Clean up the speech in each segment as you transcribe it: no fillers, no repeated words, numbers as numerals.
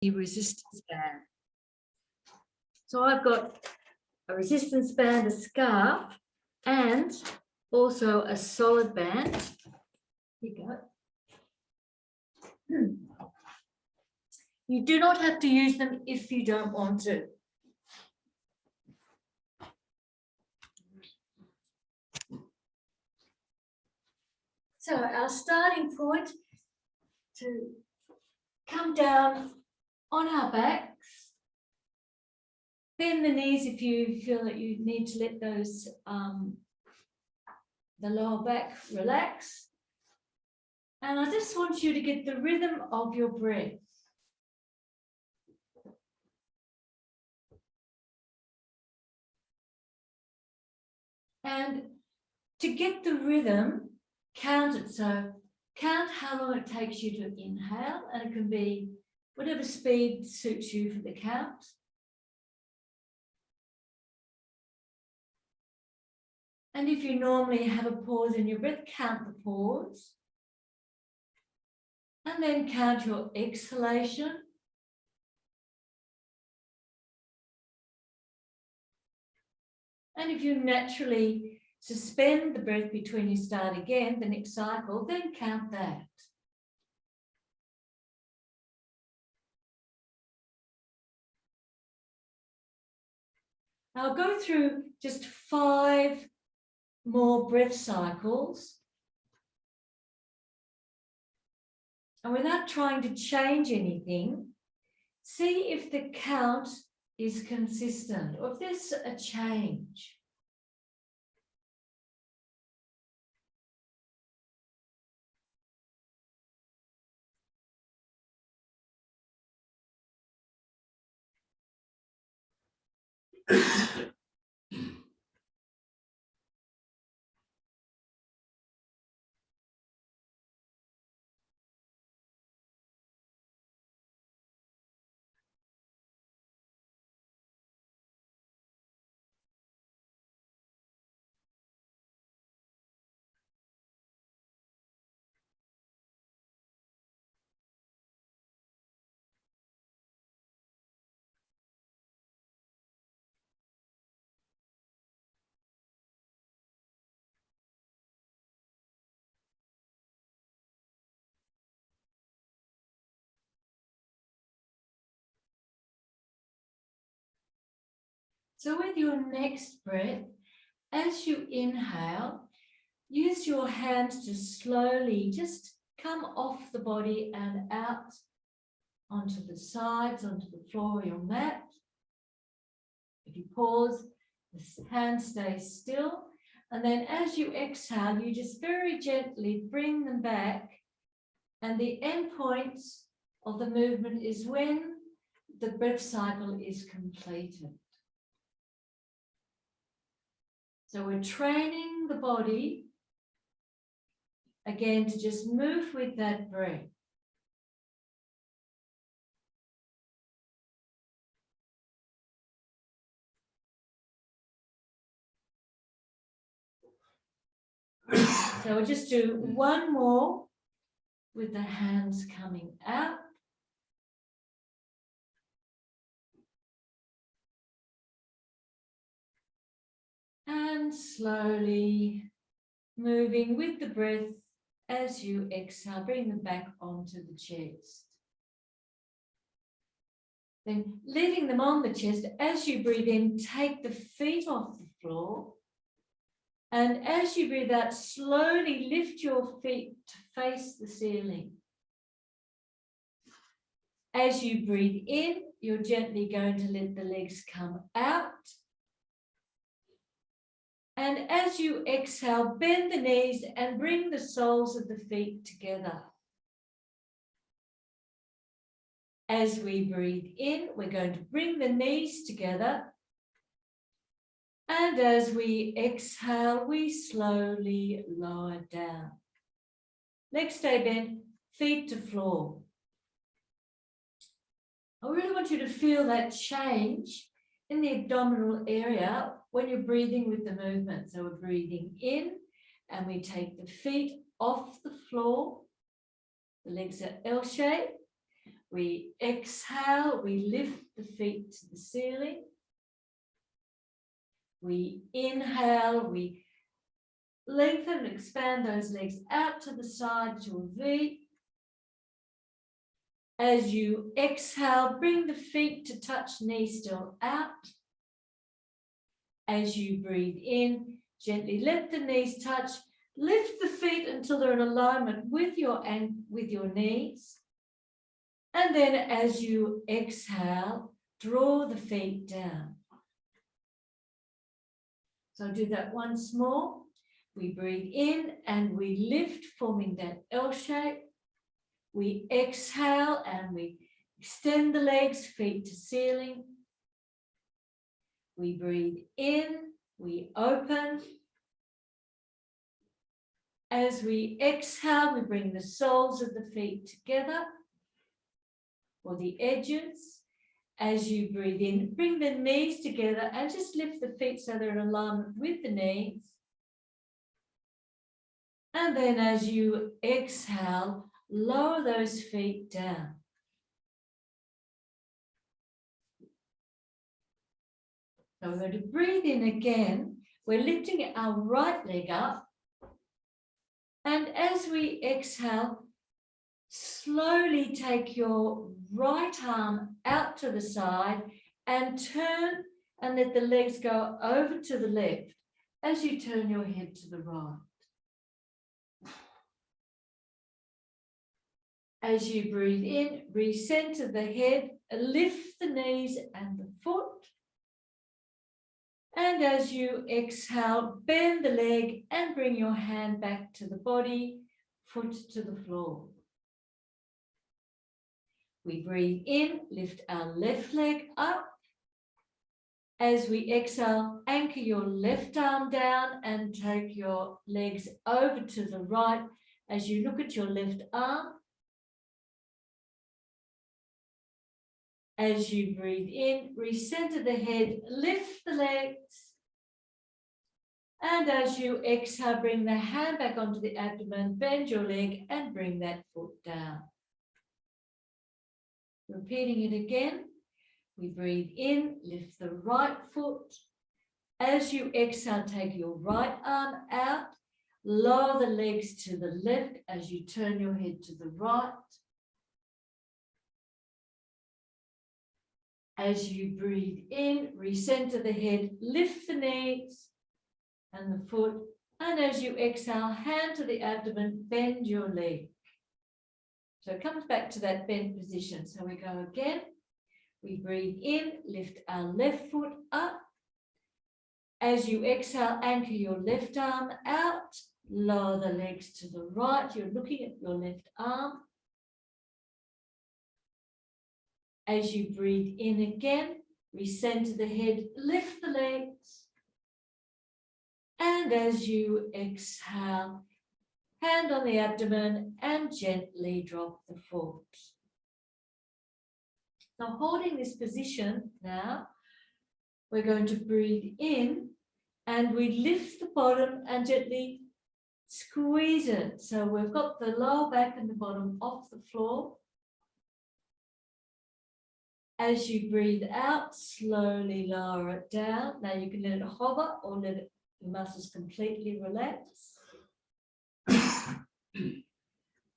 the resistance band. So I've got a resistance band, a scarf, and also a solid band. Here you go. You do not have to use them if you don't want to. So our starting point to come down on our backs, bend the knees if you feel that you need to let those, the lower back relax. And I just want you to get the rhythm of your breath. And to get the rhythm, count it. So count how long it takes you to inhale, and it can be whatever speed suits you for the count. And if you normally have a pause in your breath, count the pause. And then count your exhalation. And if you naturally suspend the breath between you start again, the next cycle, then count that. I'll go through just 5 more breath cycles. And without trying to change anything, see if the count is consistent or if there's a change. So with your next breath, as you inhale, use your hands to slowly just come off the body and out onto the sides, onto the floor of your mat. If you pause, the hand stays still. And then as you exhale, you just very gently bring them back. And the end point of the movement is when the breath cycle is completed. So we're training the body, again, to just move with that breath. So we'll just do one more with the hands coming out. And slowly moving with the breath as you exhale, bring them back onto the chest. Then leaving them on the chest, as you breathe in, take the feet off the floor. And as you breathe out, slowly lift your feet to face the ceiling. As you breathe in, you're gently going to let the legs come out. And as you exhale, bend the knees and bring the soles of the feet together. As we breathe in, we're going to bring the knees together. And as we exhale, we slowly lower down. Next day, bend feet to floor. I really want you to feel that change in the abdominal area when you're breathing with the movement. So we're breathing in and we take the feet off the floor. The legs are L-shaped. We exhale, we lift the feet to the ceiling. We inhale, we lengthen and expand those legs out to the side to a V. As you exhale, bring the feet to touch, knees still out. As you breathe in, gently let the knees touch. Lift the feet until they're in alignment with your knees. And then as you exhale, draw the feet down. So do that once more. We breathe in and we lift, forming that L shape. We exhale and we extend the legs, feet to ceiling. We breathe in, we open. As we exhale, we bring the soles of the feet together, or the edges. As you breathe in, bring the knees together and just lift the feet so they're in alignment with the knees. And then as you exhale, lower those feet down. So we're going to breathe in again. We're lifting our right leg up. And as we exhale, slowly take your right arm out to the side and turn and let the legs go over to the left as you turn your head to the right. As you breathe in, recenter the head, lift the knees and the foot. And as you exhale, bend the leg and bring your hand back to the body, foot to the floor. We breathe in, lift our left leg up. As we exhale, anchor your left arm down and take your legs over to the right as you look at your left arm. As you breathe in, recenter the head, lift the legs. And as you exhale, bring the hand back onto the abdomen, bend your leg and bring that foot down. Repeating it again. We breathe in, lift the right foot. As you exhale, take your right arm out, lower the legs to the left as you turn your head to the right. As you breathe in, recenter the head, lift the knees and the foot. And as you exhale, hand to the abdomen, bend your leg. So it comes back to that bent position. So we go again. We breathe in, lift our left foot up. As you exhale, anchor your left arm out, lower the legs to the right. You're looking at your left arm. As you breathe in again, recenter the head, lift the legs. And as you exhale, hand on the abdomen and gently drop the foot. Now, holding this position now, we're going to breathe in and we lift the bottom and gently squeeze it. So we've got the lower back and the bottom off the floor. As you breathe out, slowly lower it down. Now you can let it hover or let it, the muscles completely relax.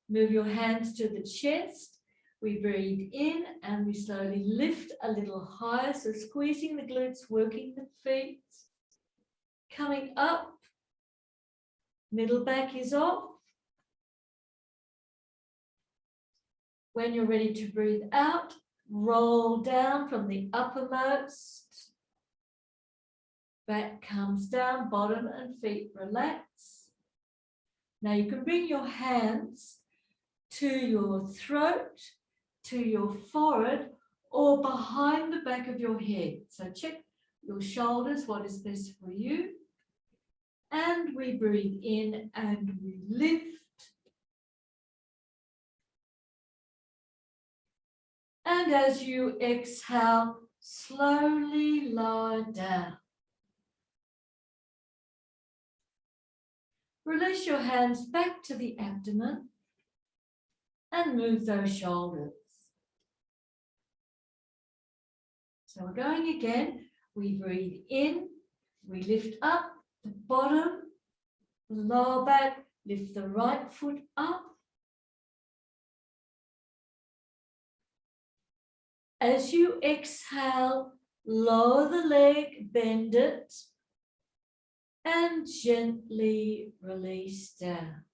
Move your hands to the chest. We breathe in and we slowly lift a little higher. So squeezing the glutes, working the feet. Coming up, middle back is off. When you're ready to breathe out, roll down from the uppermost. Back comes down, bottom and feet relax. Now you can bring your hands to your throat, to your forehead, or behind the back of your head. So check your shoulders, what is best for you. And we breathe in and we lift. And as you exhale, slowly lower down. Release your hands back to the abdomen and move those shoulders. So we're going again. We breathe in, we lift up the bottom, the lower back, lift the right foot up. As you exhale, lower the leg, bend it, and gently release down.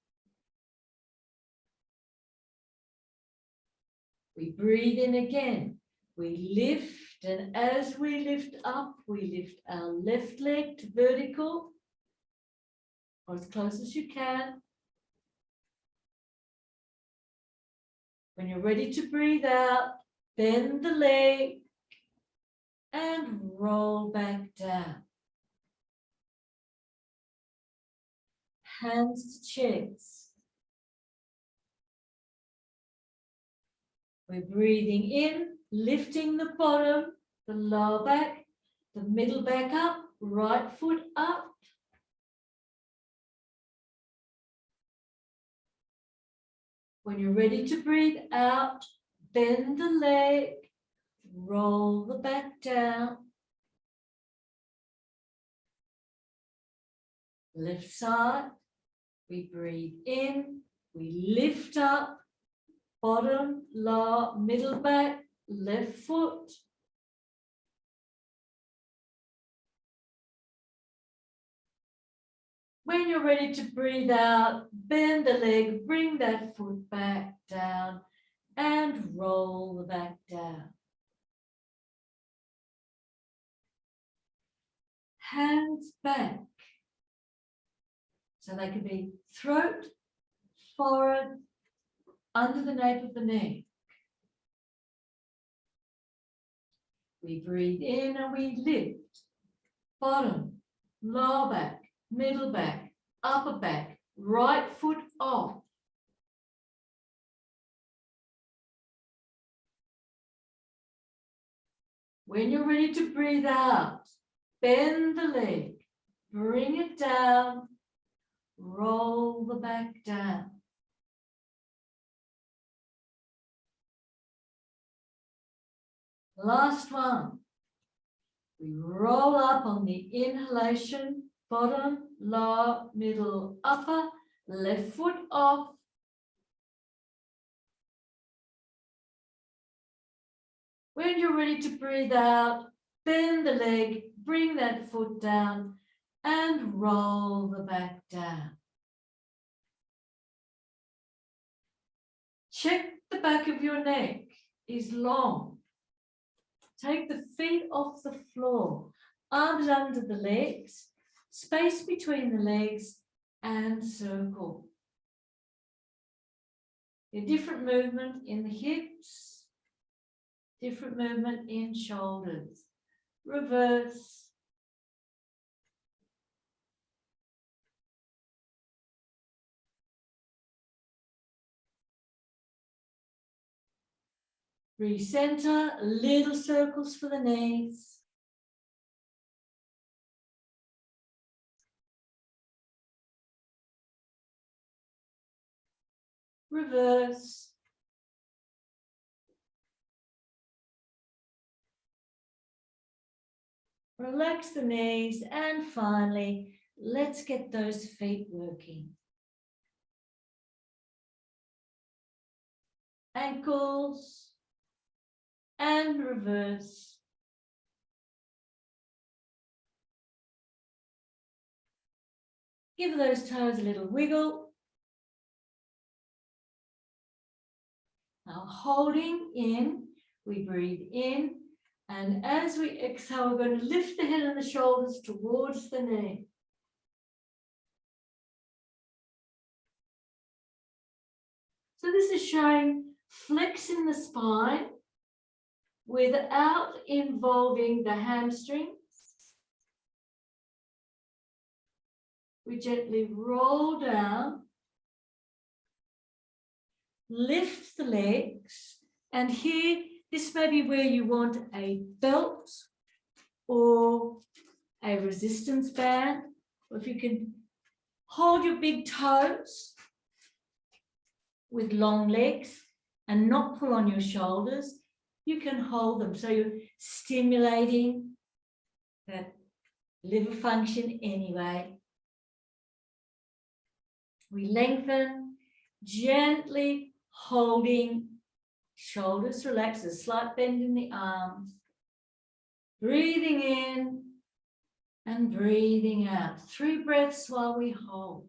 We breathe in again. We lift, and as we lift up, we lift our left leg to vertical, or as close as you can. When you're ready to breathe out, bend the leg and roll back down. Hands to chest. We're breathing in, lifting the bottom, the lower back, the middle back up, right foot up. When you're ready to breathe out, bend the leg, roll the back down. Left side, we breathe in, we lift up, bottom, lower, middle back, left foot. When you're ready to breathe out, bend the leg, bring that foot back down and roll the back down. Hands back. So they can be throat, forehead, under the nape of the neck. We breathe in and we lift, bottom, lower back, middle back, upper back, right foot off. When you're ready to breathe out, bend the leg, bring it down, roll the back down. Last one. We roll up on the inhalation, bottom, lower, middle, upper, left foot off. When you're ready to breathe out, bend the leg, bring that foot down, and roll the back down. Check the back of your neck is long. Take the feet off the floor, arms under the legs, space between the legs, and circle. A different movement in the hips, different movement in shoulders. Reverse. Recenter, little circles for the knees. Reverse. Relax the knees, and finally, let's get those feet working. Ankles, and reverse. Give those toes a little wiggle. Now holding in, we breathe in, and as we exhale, we're going to lift the head and the shoulders towards the knee. So this is showing flexing the spine without involving the hamstrings. We gently roll down, lift the legs, and here, this may be where you want a belt or a resistance band, or if you can hold your big toes with long legs and not pull on your shoulders. you can hold them. So you're stimulating that liver function anyway. We lengthen, gently holding, shoulders relaxed, a slight bend in the arms. Breathing in and breathing out. 3 breaths while we hold.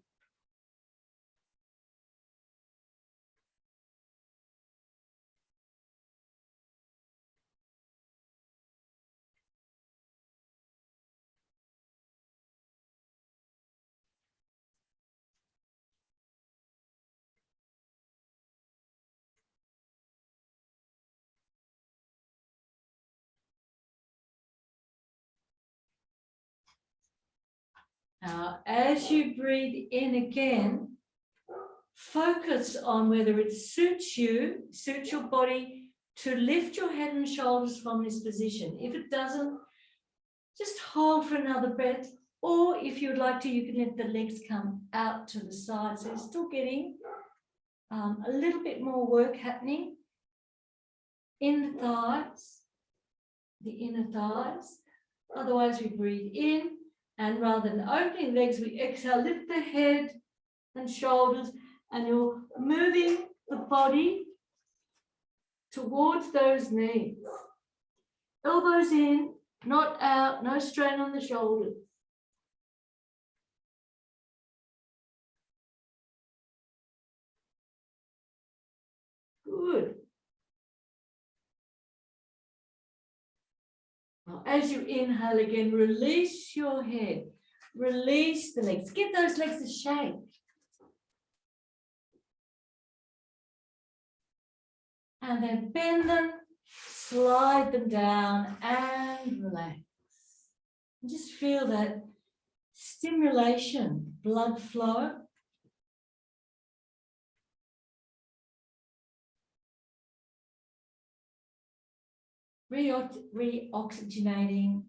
Now, as you breathe in again, focus on whether it suits you, suits your body to lift your head and shoulders from this position. If it doesn't, just hold for another breath, or if you'd like to, you can let the legs come out to the side. So you're still getting a little bit more work happening in the thighs, the inner thighs. Otherwise, we breathe in, and rather than opening legs, we exhale, lift the head and shoulders, and you're moving the body towards those knees. Elbows in, not out, no strain on the shoulders. Good. Now, as you inhale again, release your head, release the legs, give those legs a shake. And then bend them, slide them down and relax. And just feel that stimulation, blood flow. Reoxygenating,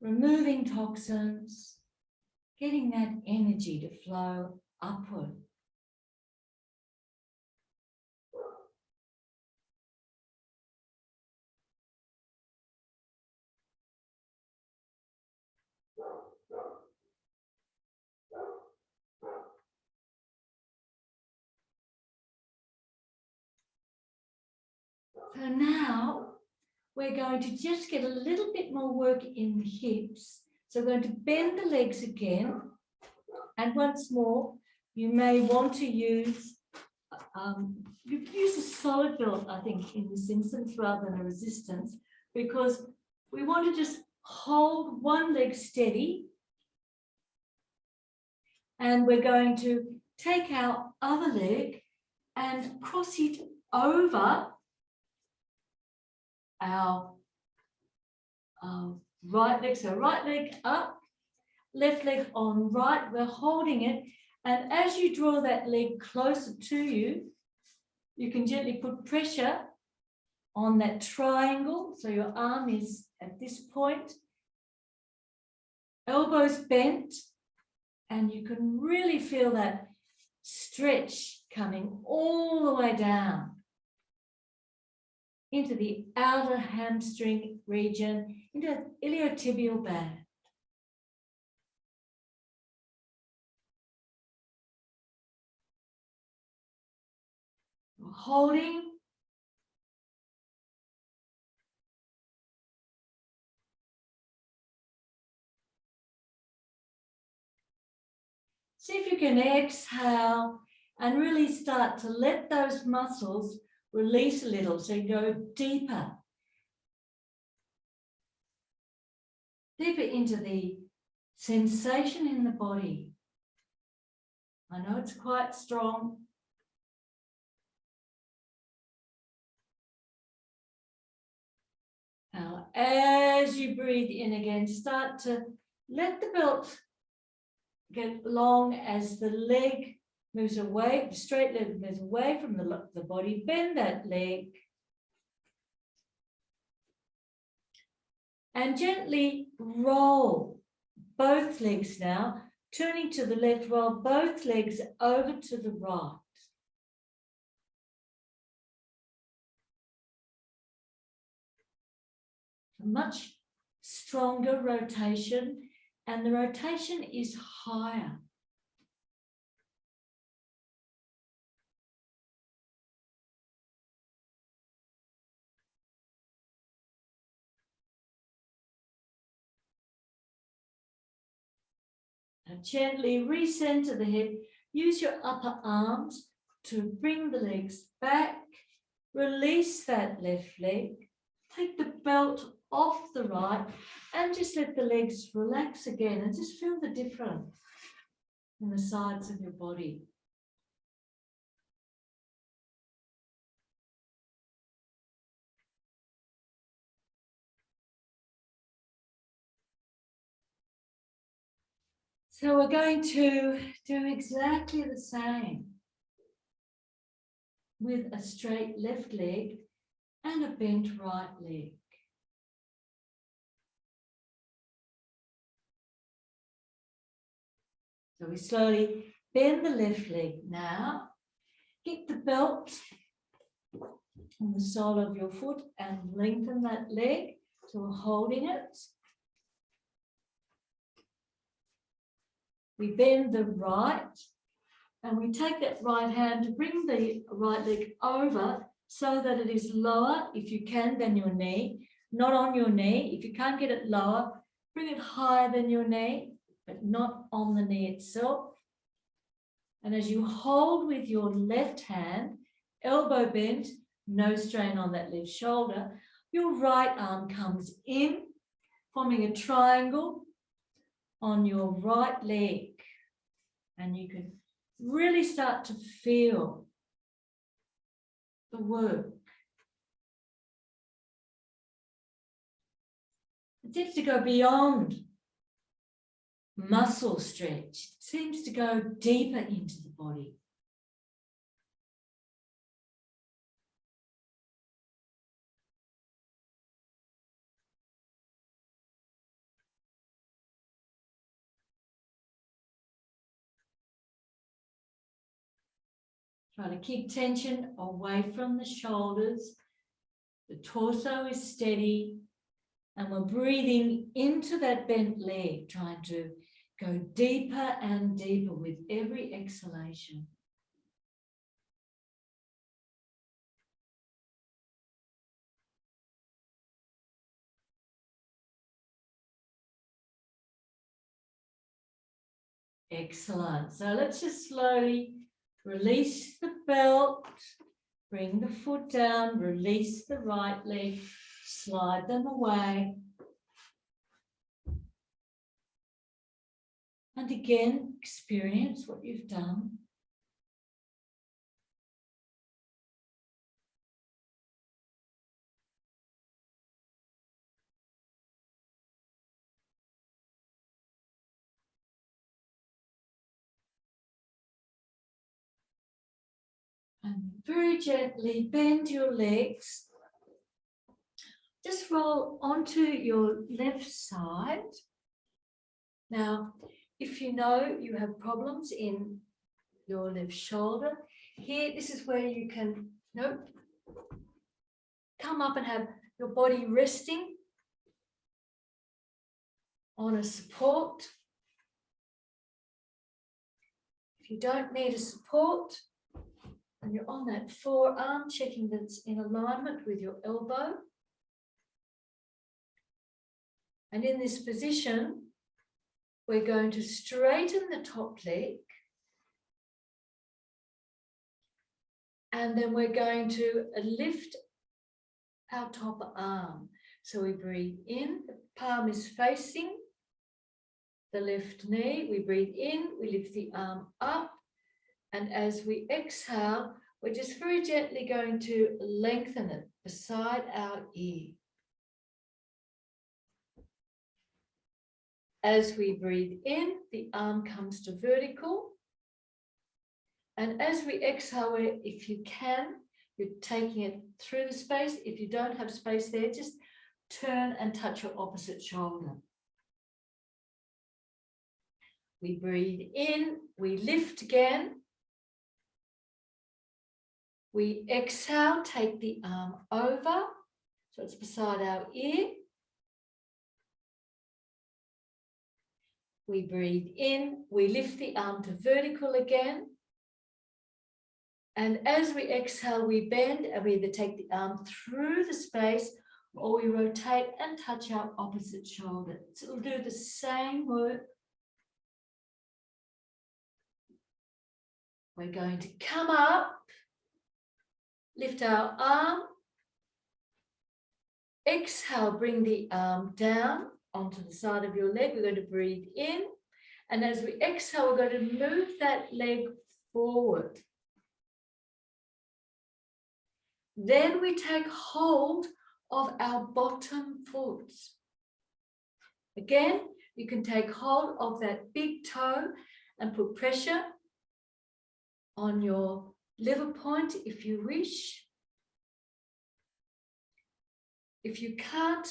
removing toxins, getting that energy to flow upward. So now we're going to just get a little bit more work in the hips. So we're going to bend the legs again. And once more, you may want to use, you could use a solid belt, I think, in this instance, rather than a resistance, because we want to just hold one leg steady. And we're going to take our other leg and cross it over our right leg. So right leg up, left leg on right, we're holding it. And as you draw that leg closer to you, you can gently put pressure on that triangle. So your arm is at this point, elbows bent, and you can really feel that stretch coming all the way down into the outer hamstring region, into the iliotibial band. Holding. See if you can exhale and really start to let those muscles release a little, so you go deeper. Deeper into the sensation in the body. I know it's quite strong. Now, as you breathe in again, start to let the belt get long as the leg moves away, the straight leg moves away from the body. Bend that leg. And gently roll both legs now, turning to the left, roll both legs over to the right. A much stronger rotation, and the rotation is higher. Now gently recenter the head. Use your upper arms to bring the legs back. Release that left leg. Take the belt off the right and just let the legs relax again and just feel the difference in the sides of your body. So we're going to do exactly the same with a straight left leg and a bent right leg. So we slowly bend the left leg now. Get the belt on the sole of your foot and lengthen that leg. So we're holding it. We bend the right and we take that right hand to bring the right leg over so that it is lower, if you can, than your knee. Not on your knee. If you can't get it lower, bring it higher than your knee, but not on the knee itself. And as you hold with your left hand, elbow bent, no strain on that left shoulder, your right arm comes in, forming a triangle on your right leg. And you can really start to feel the work. It seems to go beyond muscle stretch. It seems to go deeper into the body. Try to keep tension away from the shoulders. The torso is steady. And we're breathing into that bent leg, trying to go deeper and deeper with every exhalation. Excellent. So let's just slowly release the belt, bring the foot down, release the right leg, slide them away. And again, experience what you've done. And very gently bend your legs. Just roll onto your left side. Now, if you know you have problems in your left shoulder, here, this is where you can, come up and have your body resting on a support. If you don't need a support, and you're on that forearm, checking that it's in alignment with your elbow. And in this position, we're going to straighten the top leg. And then we're going to lift our top arm. So we breathe in, the palm is facing the left knee. We breathe in, we lift the arm up. And as we exhale, we're just very gently going to lengthen it beside our ear. As we breathe in, the arm comes to vertical. And as we exhale, if you can, you're taking it through the space. If you don't have space there, just turn and touch your opposite shoulder. We breathe in, we lift again. We exhale, take the arm over, so it's beside our ear. We breathe in, we lift the arm to vertical again. And as we exhale, we bend and we either take the arm through the space or we rotate and touch our opposite shoulder. So we'll do the same work. We're going to come up, lift our arm, exhale, bring the arm down onto the side of your leg. We're going to breathe in. And as we exhale, we're going to move that leg forward. Then we take hold of our bottom foot. Again, you can take hold of that big toe and put pressure on your liver point if you wish. If you can't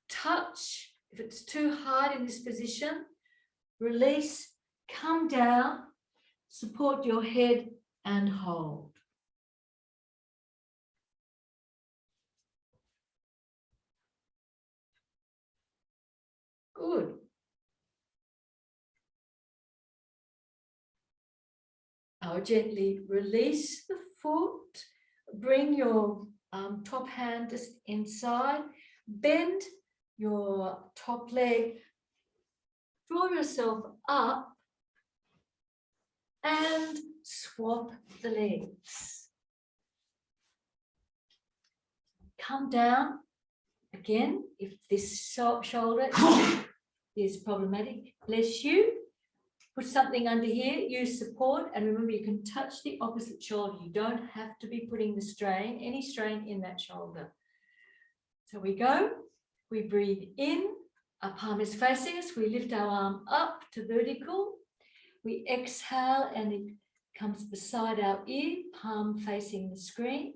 touch, if it's too hard in this position, release, come down, support your head and hold. Good. Now gently release the foot, bring your top hand just inside, bend your top leg, draw yourself up and swap the legs. Come down again if this shoulder is problematic. Bless you. Put something under here, use support, and remember you can touch the opposite shoulder. You don't have to be putting any strain in that shoulder. So we go, we breathe in, our palm is facing us, we lift our arm up to vertical, we exhale and it comes beside our ear, palm facing the screen.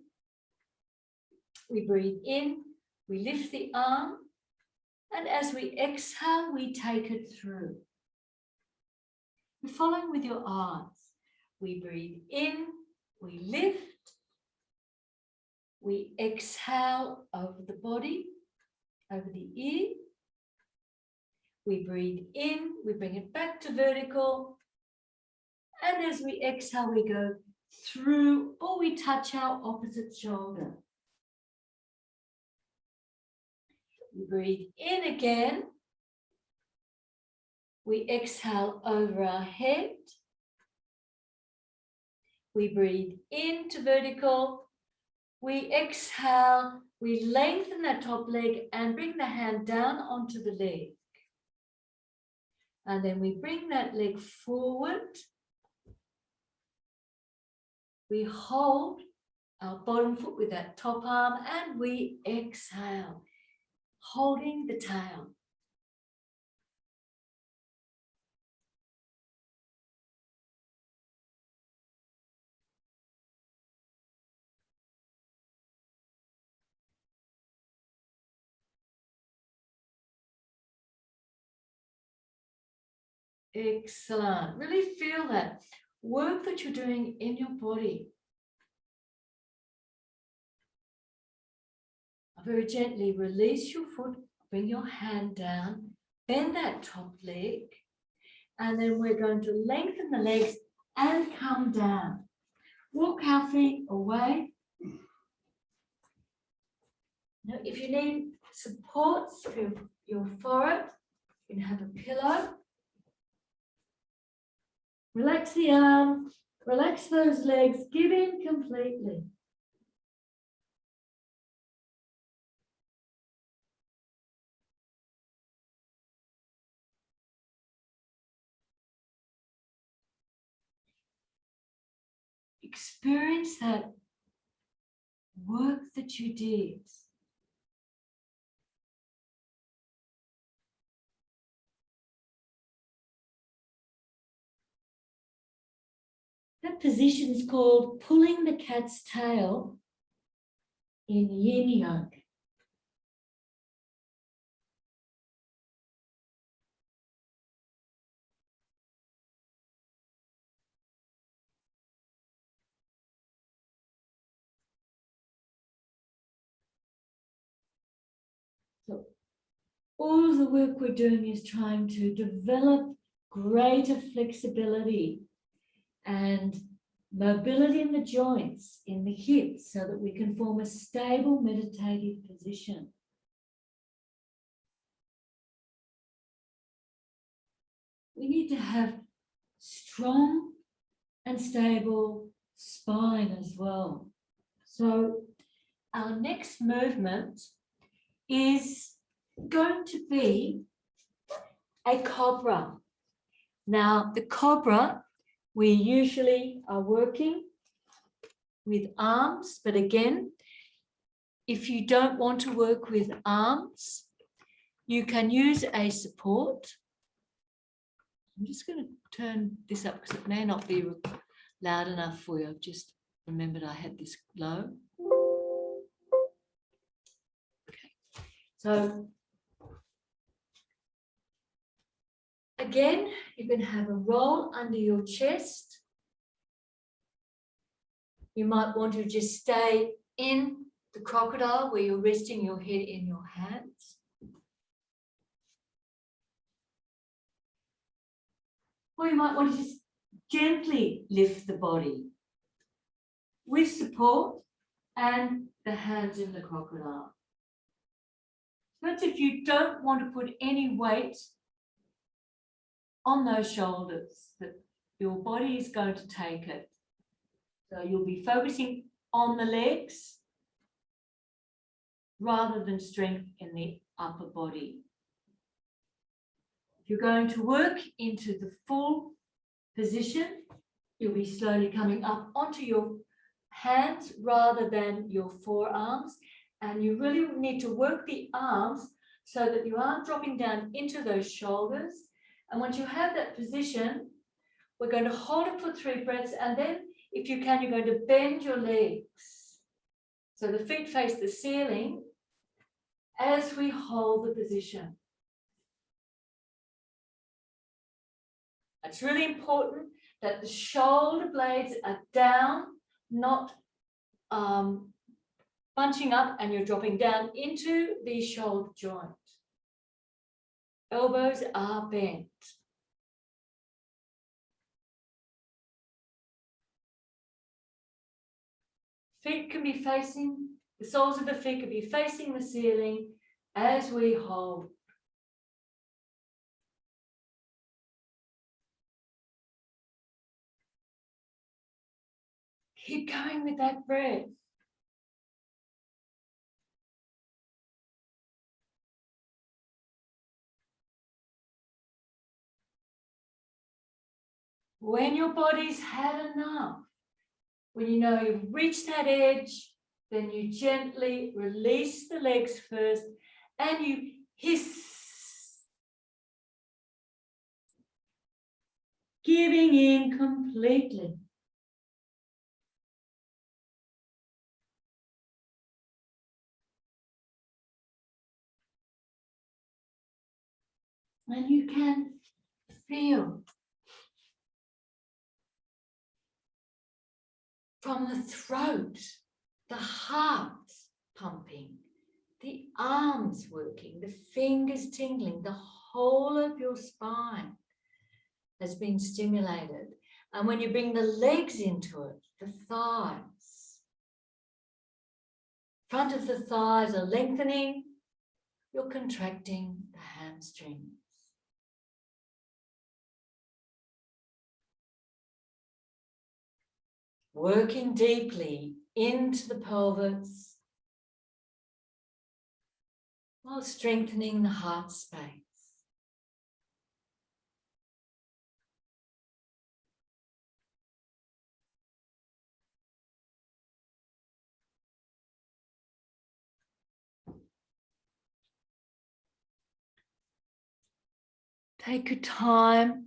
We breathe in, we lift the arm, and as we exhale, we take it through. You're following with your eyes. We breathe in, we lift, we exhale over the body, over the ear. We breathe in, we bring it back to vertical. And as we exhale, we go through or we touch our opposite shoulder. We breathe in again. We exhale over our head. We breathe into vertical. We exhale. We lengthen that top leg and bring the hand down onto the leg. And then we bring that leg forward. We hold our bottom foot with that top arm and we exhale, holding the tail. Excellent. Really feel that work that you're doing in your body. Very gently release your foot, bring your hand down, bend that top leg, and then we're going to lengthen the legs and come down. Walk our feet away. Now, if you need supports for your forehead, you can have a pillow. Relax the arms, relax those legs, give in completely. Experience that work that you did. That position is called pulling the cat's tail in yin yoga. So all the work we're doing is trying to develop greater flexibility and mobility in the joints, in the hips, so that we can form a stable meditative position. We need to have strong and stable spine as well. So our next movement is going to be a cobra. Now, the cobra, we usually are working with arms, but again, if you don't want to work with arms, you can use a support. I'm just going to turn this up because it may not be loud enough for you. I've just remembered I had this low. Okay. So again, you can have a roll under your chest. You might want to just stay in the crocodile where you're resting your head in your hands. Or you might want to just gently lift the body with support and the hands in the crocodile. That's if you don't want to put any weight on those shoulders, that your body is going to take it. So you'll be focusing on the legs rather than strength in the upper body. If you're going to work into the full position, you'll be slowly coming up onto your hands rather than your forearms. And you really need to work the arms so that you aren't dropping down into those shoulders. And once you have that position, we're going to hold it for 3 breaths. And then, if you can, you're going to bend your legs. So the feet face the ceiling as we hold the position. It's really important that the shoulder blades are down, not bunching up and you're dropping down into the shoulder joint. Elbows are bent. Feet can be facing, the soles of the feet can be facing the ceiling as we hold. Keep going with that breath. When your body's had enough, when you know you've reached that edge, then you gently release the legs first and you hiss, giving in completely. And you can feel from the throat, the heart pumping, the arms working, the fingers tingling, the whole of your spine has been stimulated. And when you bring the legs into it, the thighs, front of the thighs are lengthening, you're contracting the hamstrings. Working deeply into the pelvis while strengthening the heart space. Take your time.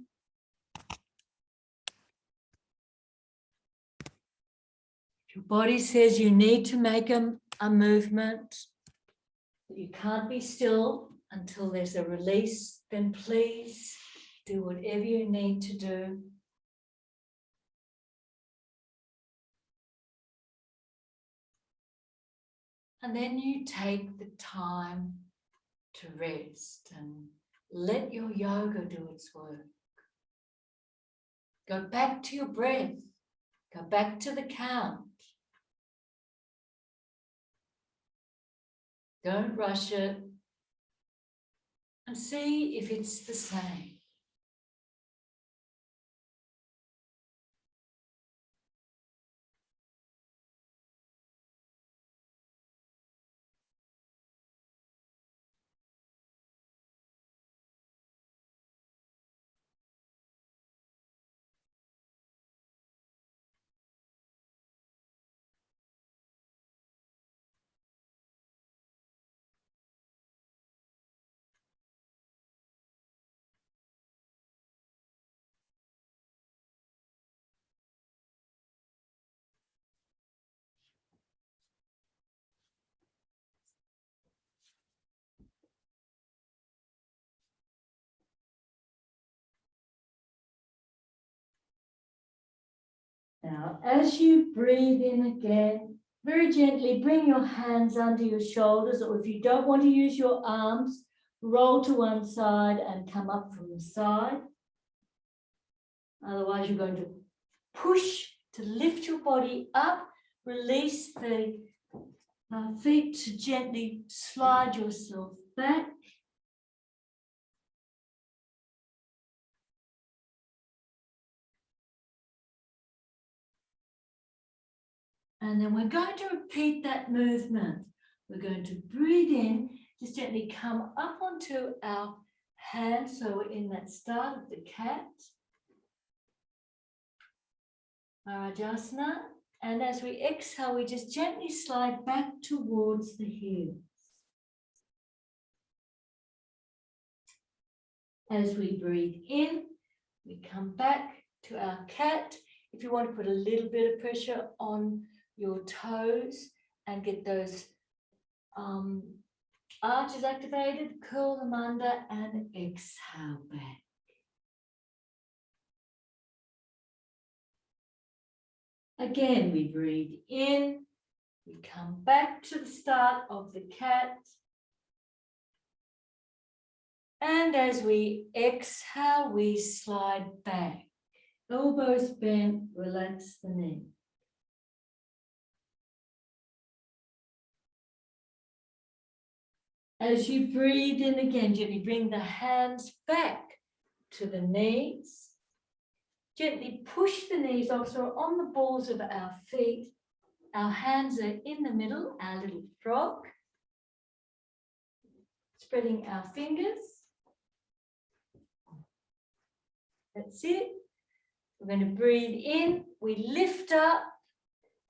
If your body says you need to make a movement, that you can't be still until there's a release, then please do whatever you need to do. And then you take the time to rest and let your yoga do its work. Go back to your breath. Go back to the count. Don't rush it. And see if it's the same. Now, as you breathe in again, very gently bring your hands under your shoulders, or if you don't want to use your arms, roll to one side and come up from the side. Otherwise, you're going to push to lift your body up, release the feet to gently slide yourself back. And then we're going to repeat that movement. We're going to breathe in, just gently come up onto our hands. So we're in that start of the cat. Marajasana. And as we exhale, we just gently slide back towards the heels. As we breathe in, we come back to our cat. If you want to put a little bit of pressure on your toes and get those arches activated, curl them under and exhale back. Again, we breathe in, we come back to the start of the cat. And as we exhale, we slide back. Elbows bent, relax the knee. As you breathe in again, gently bring the hands back to the knees. Gently push the knees off, so we're on the balls of our feet. Our hands are in the middle, our little frog. Spreading our fingers. That's it. We're going to breathe in. We lift up.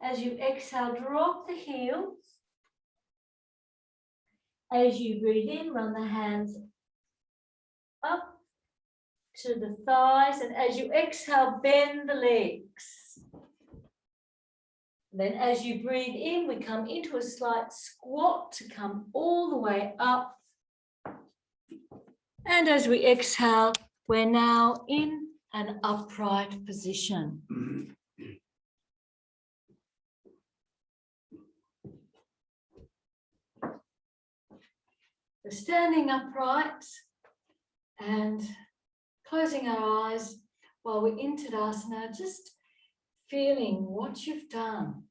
As you exhale, drop the heels. As you breathe in, run the hands up to the thighs. And as you exhale, bend the legs. Then as you breathe in, we come into a slight squat to come all the way up. And as we exhale, we're now in an upright position. We're standing upright and closing our eyes while we're in Tadasana, just feeling what you've done.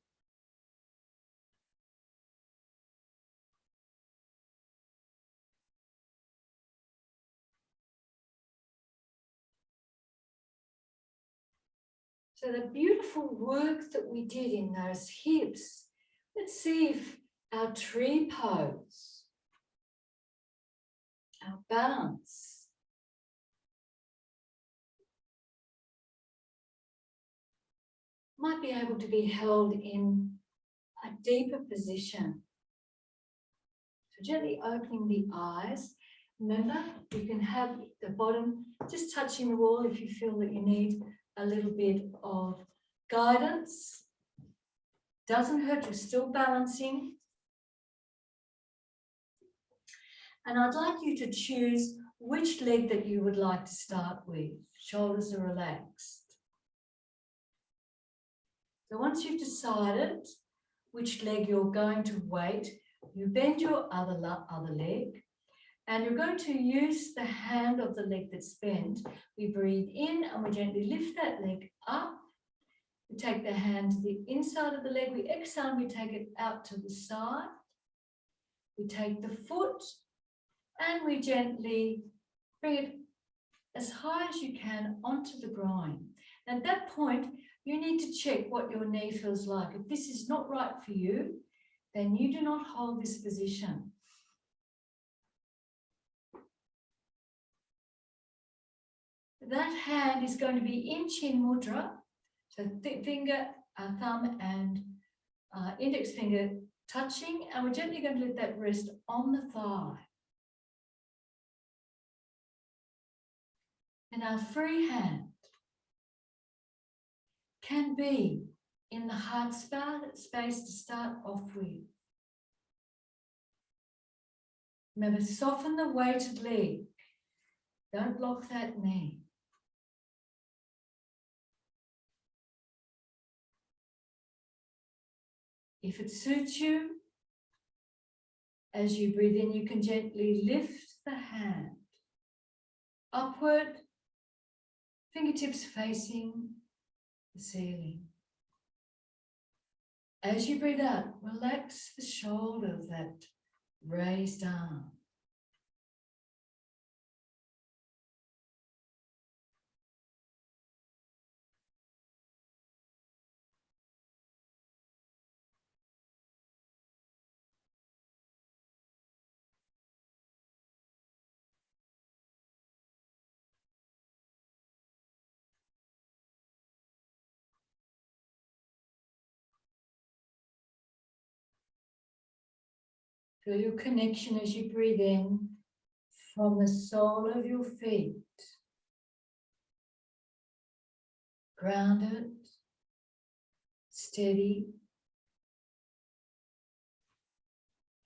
So the beautiful work that we did in those hips, let's see if our tree pose, our balance, might be able to be held in a deeper position. So gently opening the eyes. Remember, you can have the bottom just touching the wall if you feel that you need a little bit of guidance. Doesn't hurt, you're still balancing. And I'd like you to choose which leg that you would like to start with. Shoulders are relaxed. So once you've decided which leg you're going to weight, you bend your other leg. And you're going to use the hand of the leg that's bent. We breathe in and we gently lift that leg up. We take the hand to the inside of the leg. We exhale and we take it out to the side. We take the foot and we gently bring it as high as you can onto the groin. At that point, you need to check what your knee feels like. If this is not right for you, then you do not hold this position. That hand is going to be in chin mudra, so finger, thumb and index finger touching, and we're gently going to let that rest on the thigh. And our free hand can be in the heart space to start off with. Remember, soften the weighted leg. Don't lock that knee. If it suits you, as you breathe in, you can gently lift the hand upward, fingertips facing the ceiling. As you breathe out, relax the shoulder of that raised arm. Feel your connection as you breathe in from the sole of your feet. Grounded, steady.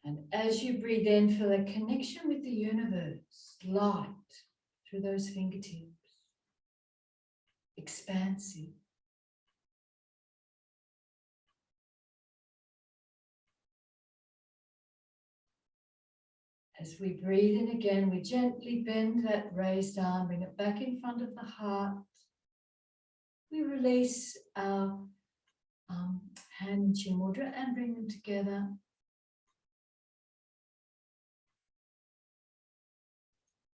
And as you breathe in, feel a connection with the universe, light through those fingertips. Expansive. As we breathe in again, we gently bend that raised arm, bring it back in front of the heart. We release our hand and chin mudra and bring them together.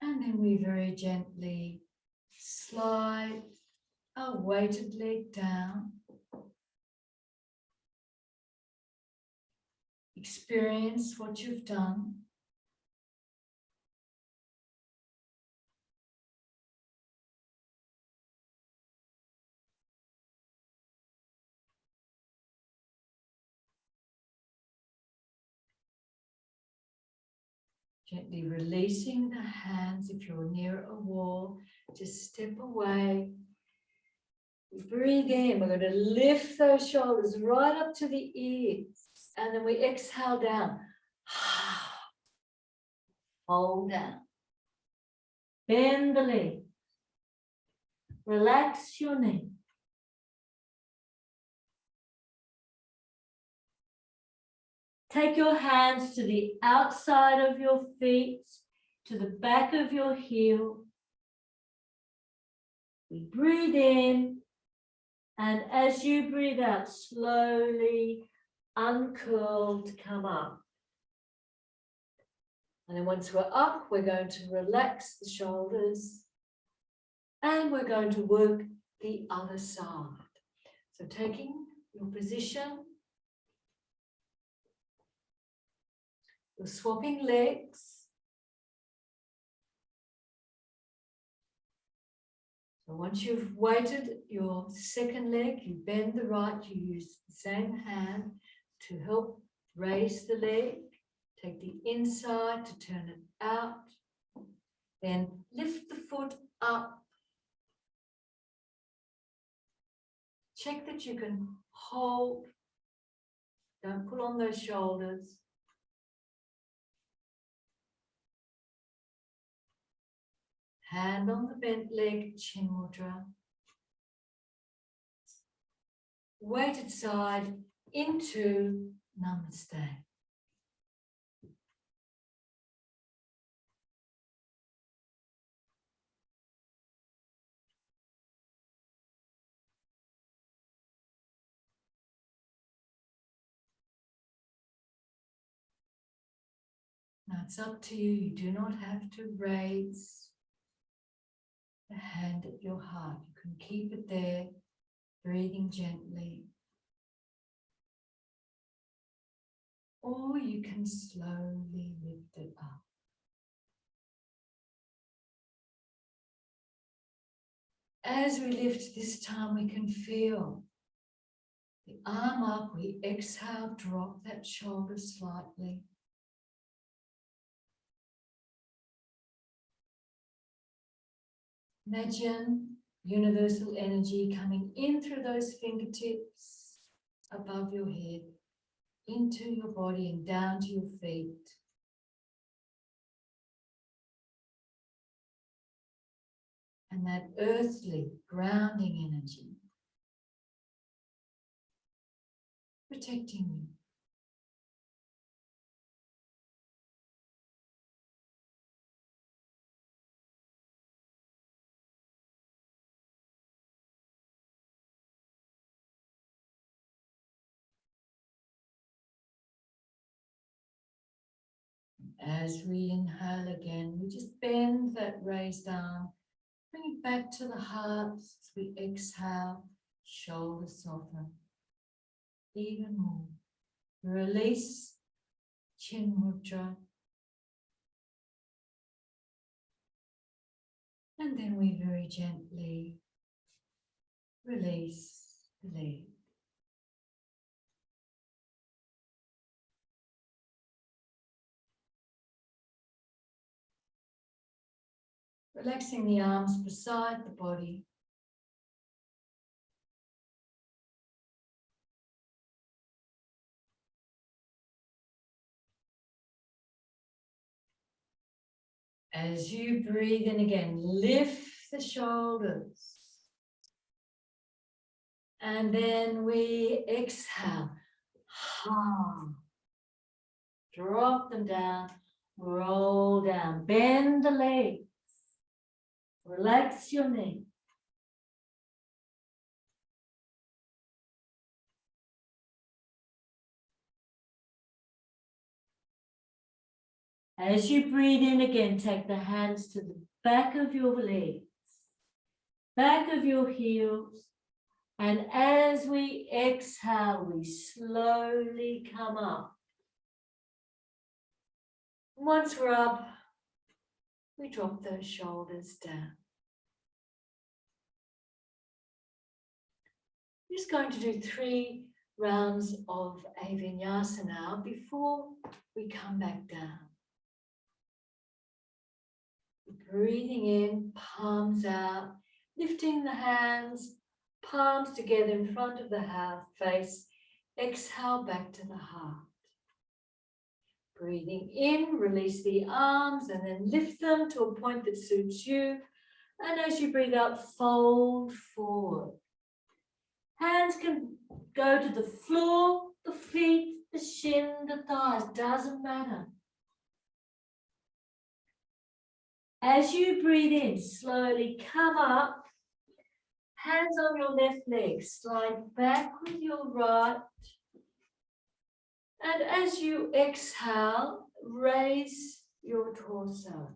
And then we very gently slide our weighted leg down. Experience what you've done. Gently releasing the hands. If you're near a wall, just step away. We breathe in. We're going to lift those shoulders right up to the ears. And then we exhale down. Hold down. Bend the leg. Relax your knee. Take your hands to the outside of your feet, to the back of your heel. We breathe in, and as you breathe out, slowly uncurl to come up. And then once we're up, we're going to relax the shoulders, and we're going to work the other side. So taking your position, we're swapping legs. So once you've weighted your second leg, you bend the right, you use the same hand to help raise the leg. Take the inside to turn it out. Then lift the foot up. Check that you can hold. Don't pull on those shoulders. Hand on the bent leg, chin mudra. Weighted side into namaste. That's up to you. You do not have to raise the hand at your heart. You can keep it there, breathing gently. Or you can slowly lift it up. As we lift this time, we can feel the arm up. We exhale, drop that shoulder slightly. Imagine universal energy coming in through those fingertips above your head, into your body and down to your feet. And that earthly grounding energy protecting you. As we inhale again, we just bend that raised arm, bring it back to the heart. As we exhale, shoulders soften even more. Release chin mudra. And then we very gently release the leg. Relaxing the arms beside the body. As you breathe in again, lift the shoulders. And then we exhale. Drop them down, roll down, bend the legs, relax your knee. As you breathe in again, take the hands to the back of your legs, back of your heels, and as we exhale, we slowly come up. Once we're up, we drop those shoulders down. We're just going to do 3 rounds of a vinyasa now before we come back down. Breathing in, palms out, lifting the hands, palms together in front of the face. Exhale back to the heart. Breathing in, release the arms and then lift them to a point that suits you. And as you breathe out, fold forward. Hands can go to the floor, the feet, the shin, the thighs, doesn't matter. As you breathe in, slowly come up, hands on your left leg, slide back with your right. And as you exhale, raise your torso.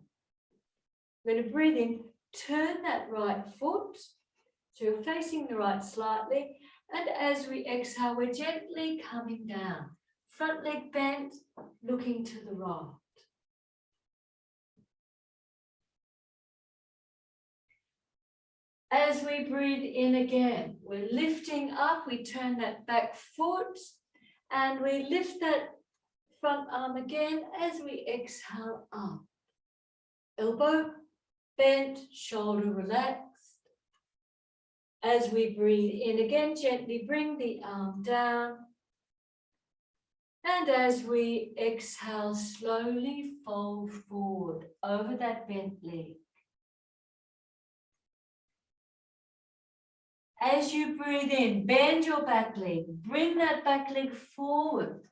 We're going to breathe in, turn that right foot, so you're facing the right slightly. And as we exhale, we're gently coming down. Front leg bent, looking to the right. As we breathe in again, we're lifting up, we turn that back foot, and we lift that front arm again as we exhale up. Elbow bent, shoulder relaxed. As we breathe in again, gently bring the arm down. And as we exhale, slowly fold forward over that bent leg. As you breathe in, bend your back leg, bring that back leg forward.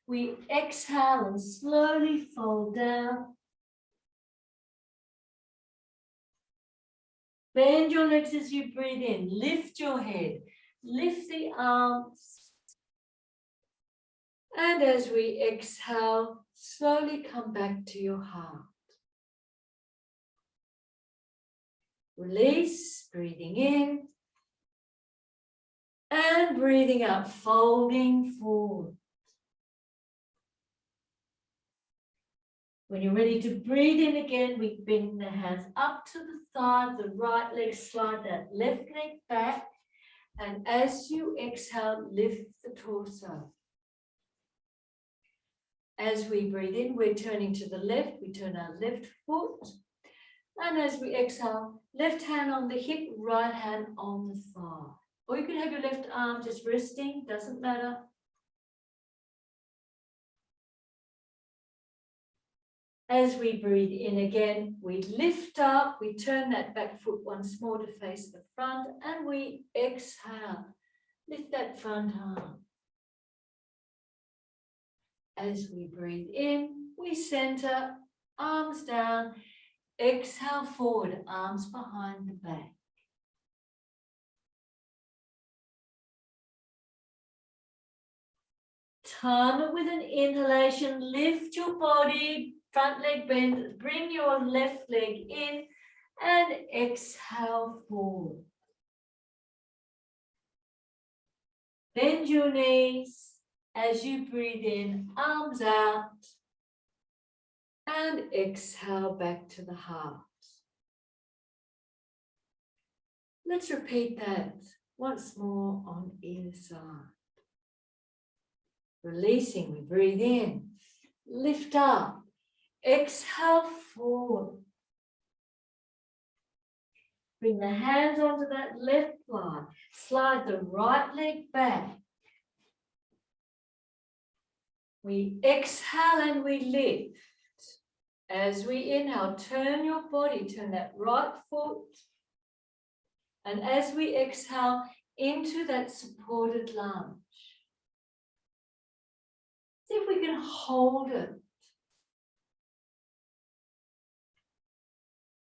We exhale and slowly fold down. Bend your legs as you breathe in, lift your head, lift the arms. And as we exhale, slowly come back to your heart. Release, breathing in and breathing out, folding forward. When you're ready to breathe in again, we bring the hands up to the thigh, the right leg, slide that left leg back. And as you exhale, lift the torso. As we breathe in, we're turning to the left. We turn our left foot. And as we exhale, left hand on the hip, right hand on the thigh. Or you can have your left arm just resting, doesn't matter. As we breathe in again, we lift up, we turn that back foot once more to face the front, and we exhale. Lift that front arm. As we breathe in, we center, arms down, exhale forward, arms behind the back. Time it with an inhalation, lift your body, front leg bend, bring your left leg in and exhale forward. Bend your knees as you breathe in, arms out and exhale back to the heart. Let's repeat that once more on either side. Releasing, we breathe in, lift up, exhale forward. Bring the hands onto that left thigh, slide the right leg back. We exhale and we lift. As we inhale, turn your body, turn that right foot. And as we exhale, into that supported lunge. See if we can hold it.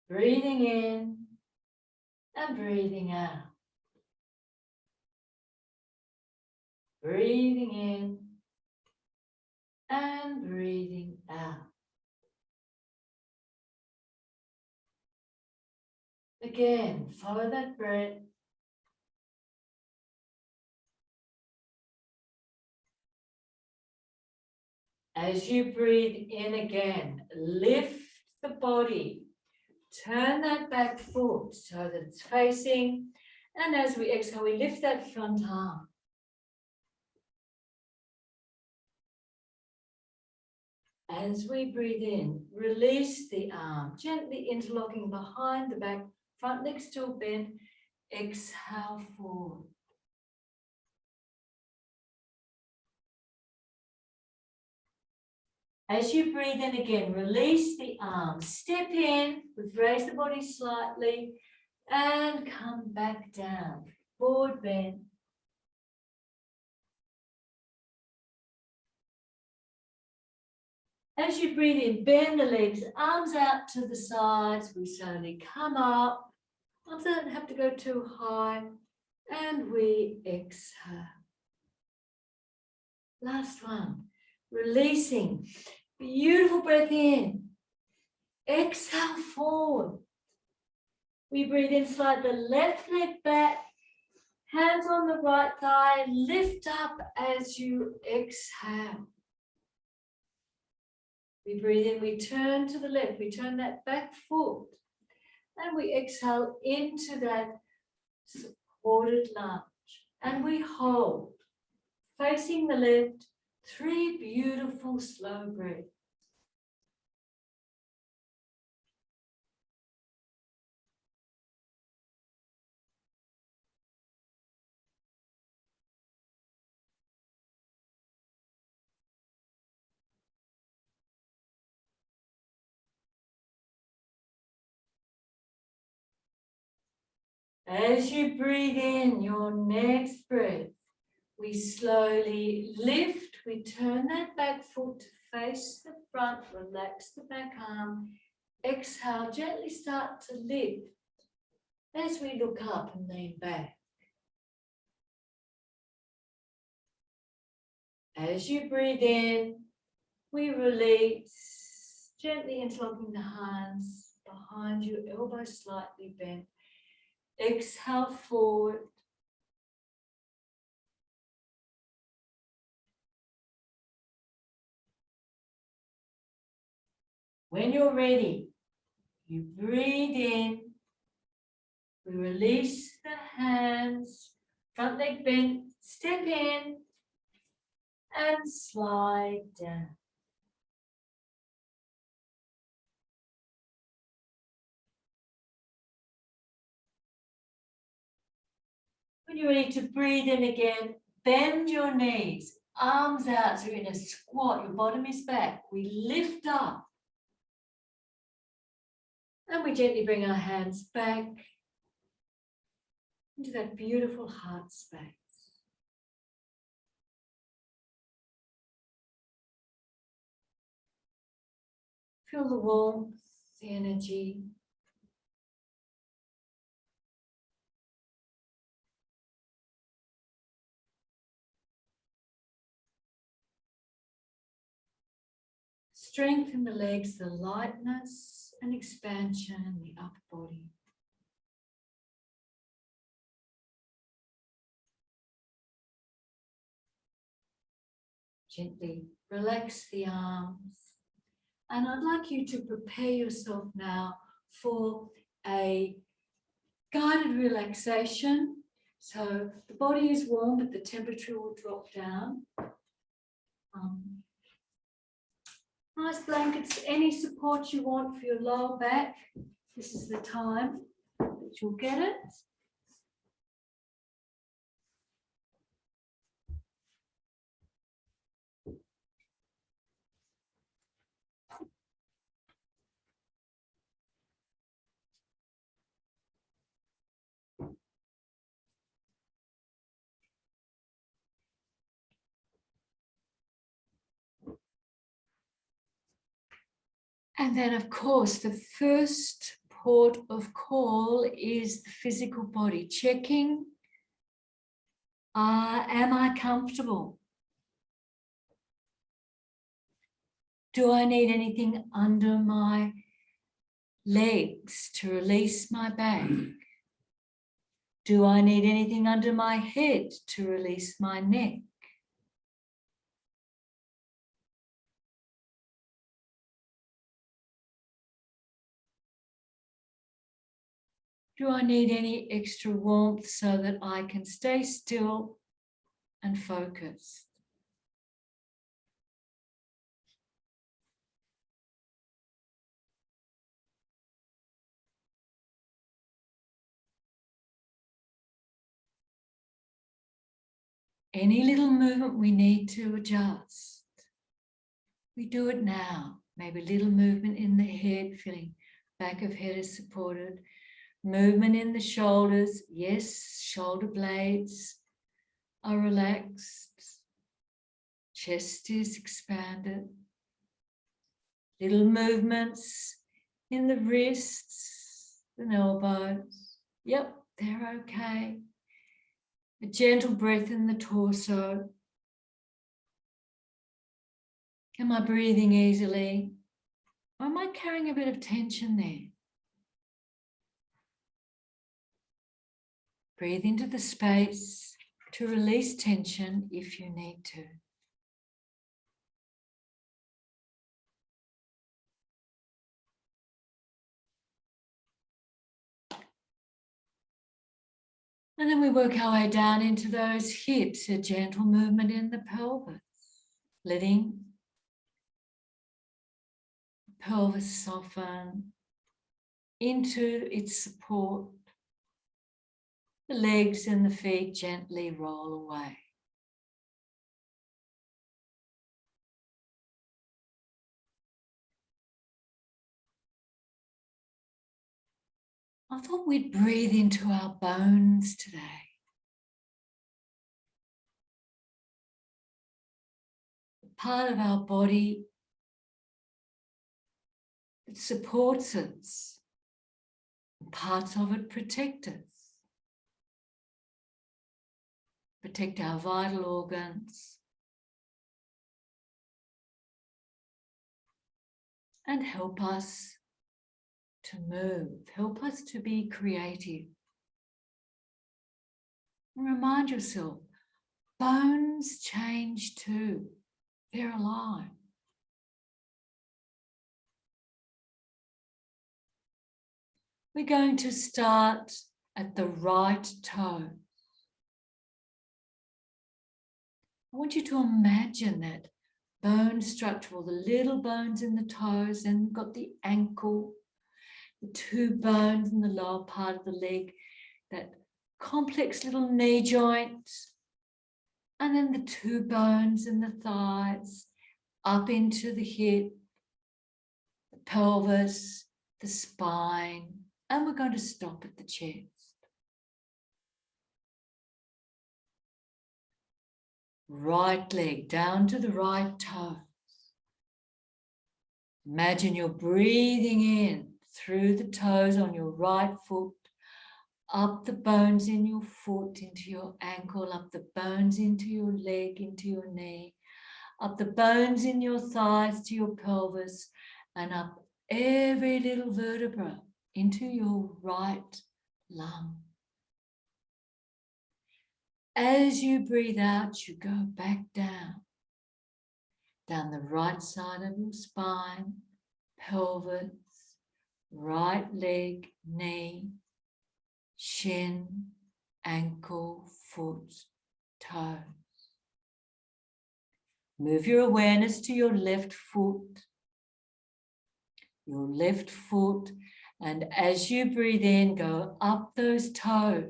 Breathing in and breathing out. Breathing in and breathing out. Again, follow that breath. As you breathe in again, lift the body. Turn that back foot so that it's facing. And as we exhale, we lift that front arm. As we breathe in, release the arm, gently interlocking behind the back, front leg still bent. Exhale forward. As you breathe in again, release the arms. Step in, raise the body slightly, and come back down. Forward bend. As you breathe in, bend the legs, arms out to the sides. We slowly come up. Arms don't have to go too high. And we exhale. Last one. Releasing. Beautiful breath in. Exhale forward. We breathe in, slide the left leg back. Hands on the right thigh. Lift up as you exhale. We breathe in, we turn to the left. We turn that back foot. And we exhale into that supported lunge. And we hold. Facing the left. 3 beautiful slow breaths. As you breathe in your next breath, we slowly lift, we turn that back foot to face the front, relax the back arm, exhale, gently start to lift as we look up and lean back. As you breathe in, We release, gently interlocking the hands behind you, elbows slightly bent. Exhale forward. When you're ready, you breathe in. We release the hands, front leg bent, step in and slide down. When you're ready to breathe in again, bend your knees, arms out, so you're in a squat, your bottom is back. We lift up. And we gently bring our hands back into that beautiful heart space. Feel the warmth, the energy. Strengthen the legs, the lightness and expansion in the upper body. Gently relax the arms. And I'd like you to prepare yourself now for a guided relaxation. So the body is warm, but the temperature will drop down. Nice blankets, any support you want for your lower back. This is the time that you'll get it. And then, of course, the first port of call is the physical body. Checking, am I comfortable? Do I need anything under my legs to release my back? Do I need anything under my head to release my neck? Do I need any extra warmth so that I can stay still and focused? Any little movement we need to adjust, we do it now. Maybe a little movement in the head, feeling back of head is supported. Movement in the shoulders. Yes, shoulder blades are relaxed. Chest is expanded. Little movements in the wrists and elbows. Yep, they're okay. A gentle breath in the torso. Am I breathing easily? Or am I carrying a bit of tension there? Breathe into the space to release tension if you need to. And then we work our way down into those hips, a gentle movement in the pelvis, letting the pelvis soften into its support. The legs and the feet gently roll away. I thought we'd breathe into our bones today. The part of our body that supports us. Parts of it protect us. Protect our vital organs. and help us to move, help us to be creative. And remind yourself, bones change too. They're alive. We're going to start at the right toe. I want you to imagine that bone structure, all the little bones in the toes, and we've got the ankle, the two bones in the lower part of the leg, that complex little knee joint, and then the two bones in the thighs, up into the hip, the pelvis, the spine, and we're going to stop at the chest. Right leg down to the right toes. Imagine you're breathing in through the toes on your right foot, up the bones in your foot into your ankle, up the bones into your leg, into your knee, up the bones in your thighs to your pelvis, and up every little vertebra into your right lung. As you breathe out, you go back down the right side of your spine, pelvis, right leg, knee, shin, ankle, foot, toe. Move your awareness to your left foot, and as you breathe in, go up those toes,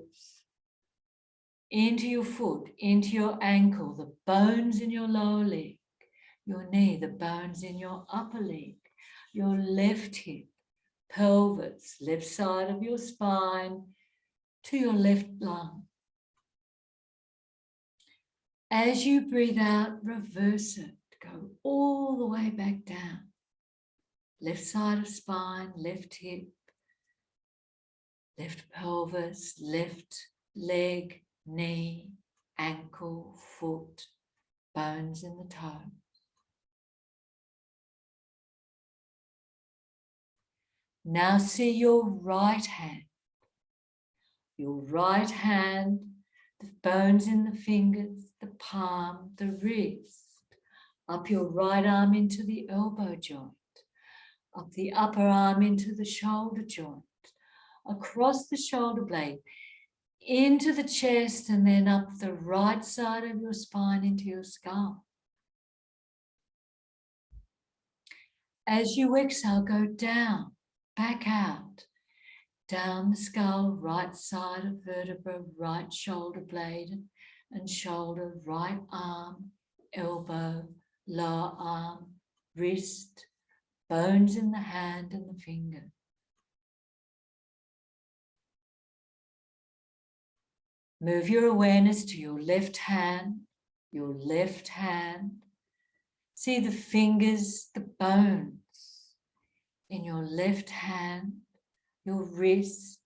into your foot, into your ankle, the bones in your lower leg, your knee, the bones in your upper leg, your left hip, pelvis, left side of your spine, to your left lung. As you breathe out, reverse it. Go all the way back down. Left side of spine, left hip, left pelvis, left leg, knee, ankle, foot, bones in the toe. Now see your right hand. Your right hand, the bones in the fingers, the palm, the wrist, up your right arm into the elbow joint, up the upper arm into the shoulder joint, across the shoulder blade, into the chest, and then up the right side of your spine into your skull. As you exhale, go down, back out, down the skull, right side of vertebra, right shoulder blade and shoulder, right arm, elbow, lower arm, wrist, bones in the hand and the finger. Move your awareness to your left hand, your left hand. See the fingers, the bones in your left hand, your wrist,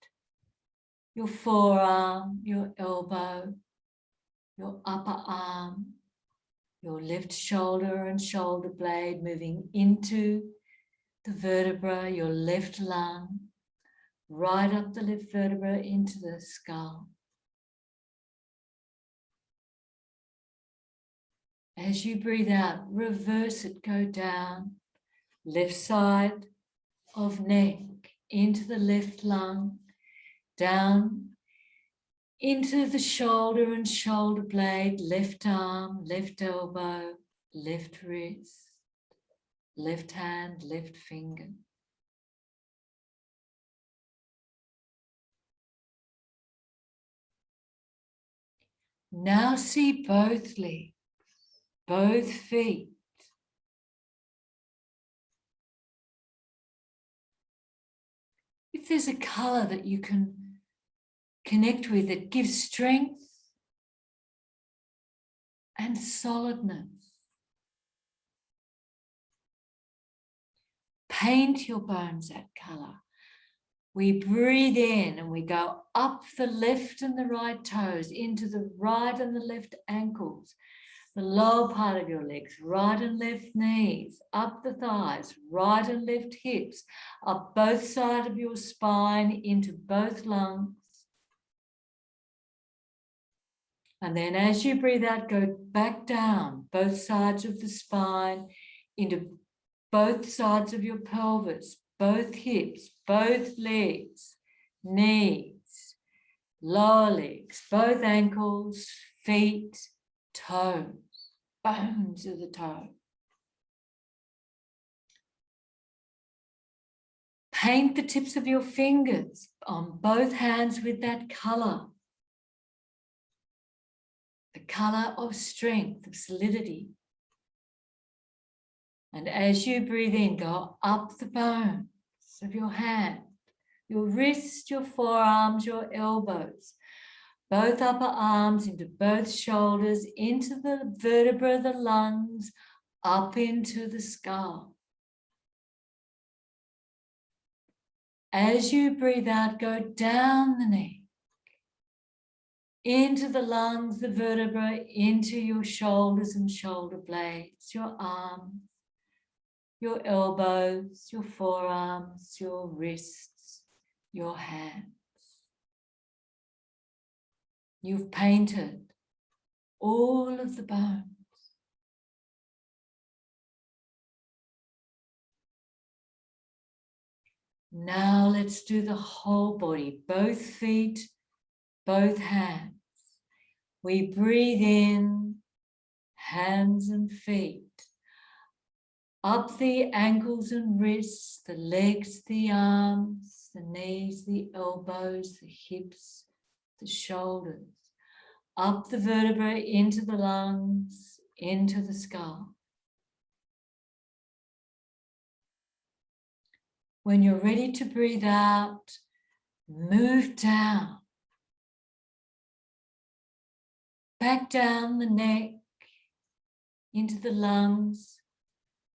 your forearm, your elbow, your upper arm, your left shoulder and shoulder blade moving into the vertebra, your left lung, right up the left vertebra into the skull. As you breathe out, reverse it, go down, left side of neck, into the left lung, down into the shoulder and shoulder blade, left arm, left elbow, left wrist, left hand, left finger. Now see both legs, both feet. If there's a color that you can connect with that gives strength and solidness, paint your bones that color. We breathe in and we go up the left and the right toes, into the right and the left ankles, the lower part of your legs, right and left knees, up the thighs, right and left hips, up both sides of your spine into both lungs. And then as you breathe out, go back down both sides of the spine into both sides of your pelvis, both hips, both legs, knees, lower legs, both ankles, feet, toes, bones of the toe. Paint the tips of your fingers on both hands with that color. The color of strength, of solidity. And as you breathe in, go up the bones of your hand, your wrists, your forearms, your elbows, both upper arms into both shoulders, into the vertebra of the lungs, up into the skull. As you breathe out, go down the neck, into the lungs, the vertebra, into your shoulders and shoulder blades, your arms, your elbows, your forearms, your wrists, your hands. You've painted all of the bones. Now let's do the whole body, both feet, both hands. We breathe in, hands and feet. Up the ankles and wrists, the legs, the arms, the knees, the elbows, the hips, the shoulders. Up the vertebrae, into the lungs, into the skull. When you're ready to breathe out, move down. Back down the neck, into the lungs,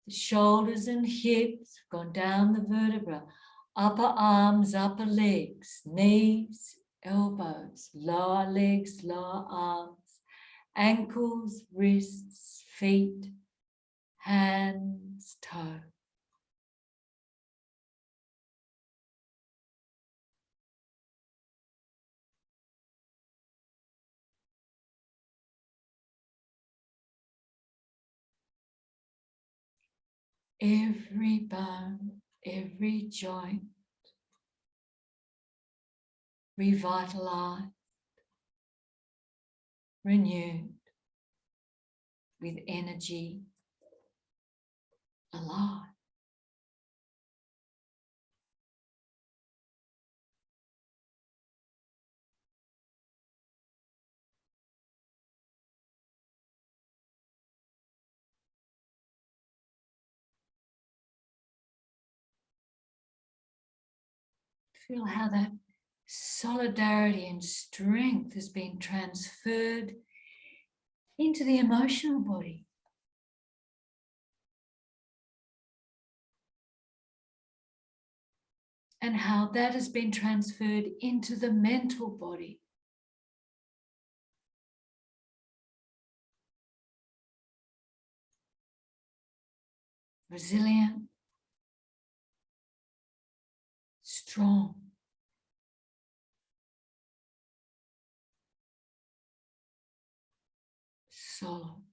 the shoulders and hips, gone down the vertebra, upper arms, upper legs, knees, elbows, lower legs, lower arms, ankles, wrists, feet, hands, toes. Every bone, every joint revitalized, renewed, with energy, alive. Feel how that solidarity and strength has been transferred into the emotional body. And how that has been transferred into the mental body. Resilient, strong, solid.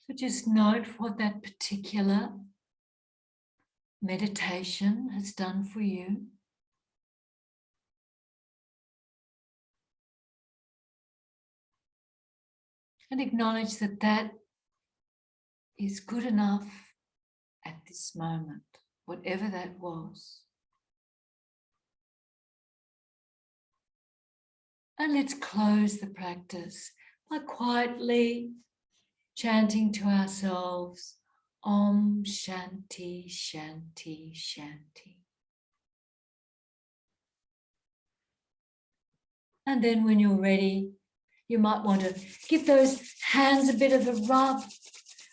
So just note what that particular meditation has done for you. And acknowledge that that is good enough at this moment, whatever that was. And let's close the practice by quietly chanting to ourselves, Om Shanti, Shanti, Shanti. And then when you're ready, you might want to give those hands a bit of a rub,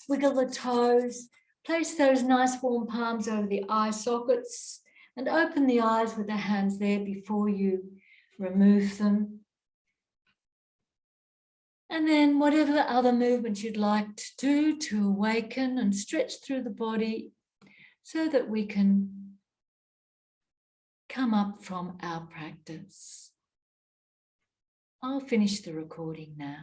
wiggle the toes, place those nice warm palms over the eye sockets and open the eyes with the hands there before you remove them. And then whatever other movements you'd like to do to awaken and stretch through the body so that we can come up from our practice. I'll finish the recording now.